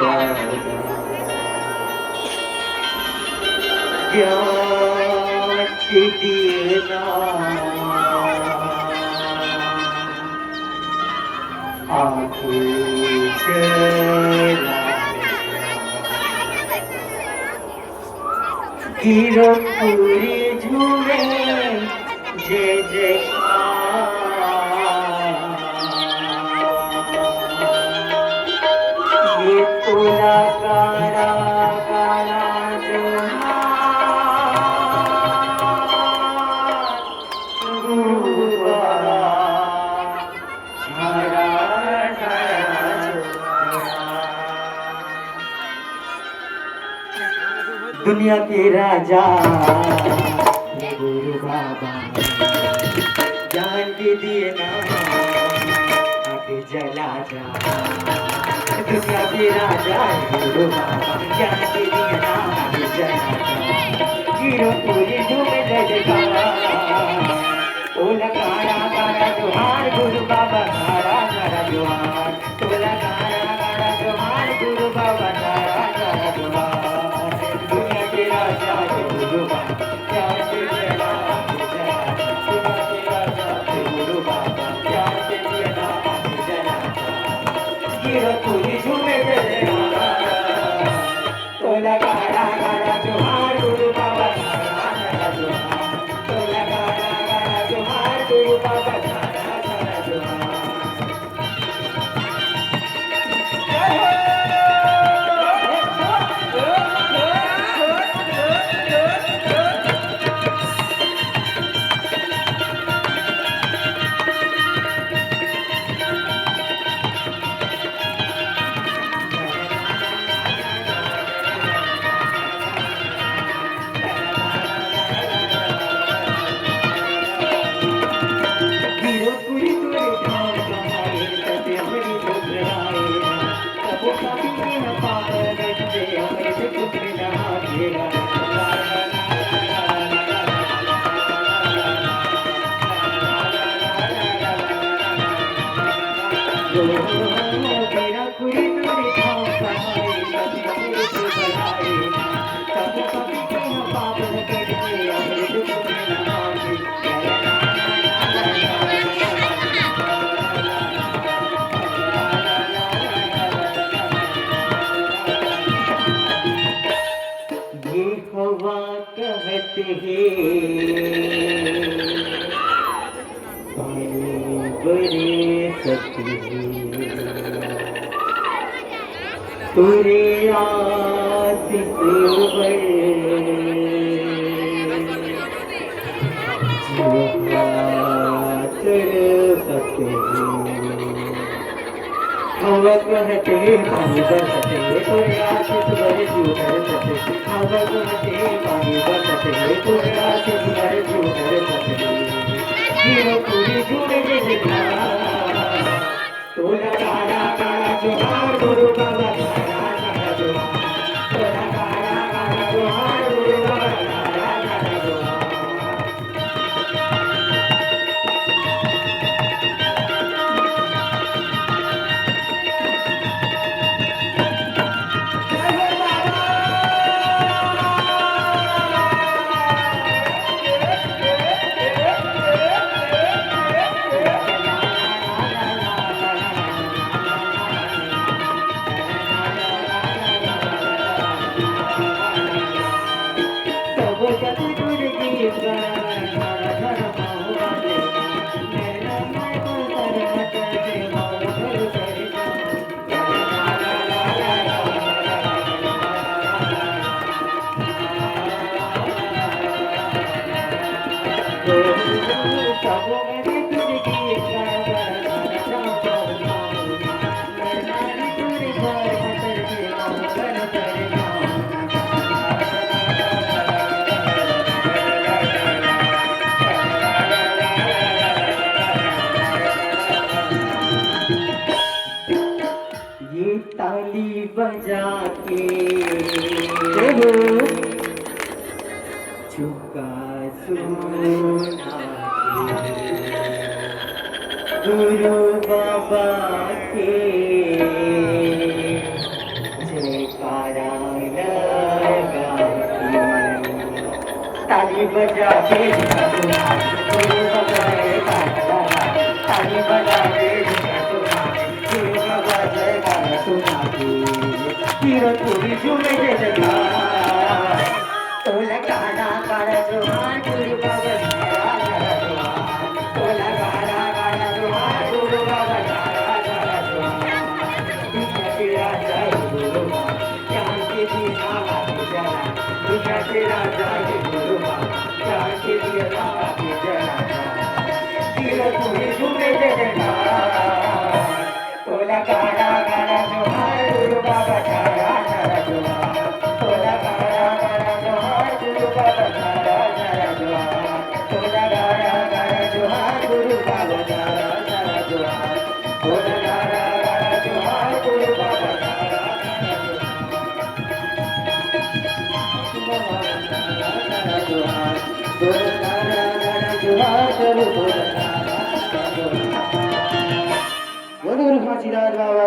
ज्ञान देना आंखों चला गिरो पूरी झूमे जय जयकार ये तोला कारा कारा दुनिया के राजा गुरु बाबा जान के दिए ना आगे जला जा दुनिया के राजा गुरु बाबा जान के दिए ना आगे जला जा गिरो पूरी धूम जयकारा तोला कारा कारा जोहार गुरु बाबा कारा कारा जोहार तोला कारा कारा जोहार गुरु बाबा कारा कारा जोहार तोला गाड़ा गाड़ा जोहार गुरु बाबा गाड़ा जोहार तोला गाड़ा गाड़ा जोहार गुरु बाबा गाड़ा गाड़ा जोहार हवा कहते हैं बड़े सती तुरे आशिक हवा कहते पानी बरसते तुरे आशिक बड़े जूठर सते हवा कहते पानी बरसते तुरे आशिक बड़े जूठर सते गिरो पूरी झूमे जयकारा तोला कारा कारा जोहार गुरु बाबा कारा कारा जोहार तोला कारा कारा जोहार गुरु बाबा कारा कारा जोहार ताली बजा के झुका सोना गुरु बाबा के बजा के सुना गुरु बाबा जय काला ताली बजा के सुना गुरु बाबा जय काला सुना तीर पूरी झूमे जगा तोला काला काला जोहार गुरु बाबा जय तोला काला काला जोहार गुरु बाबा जय गुरु ज्ञान के दिया जला दुनिया के राजा है गुरु ज्ञान के दिया जला तीर पूरी झूमे जगा तोला काला काला जोहार गुरु बाबा जय तोला काला काला जोहार गुरु बाबा जय तोला काला काला जोहार गुरु बाबा जय तोला काला काला जोहार गुरु बाबा जय गुरु घासीदास बाबा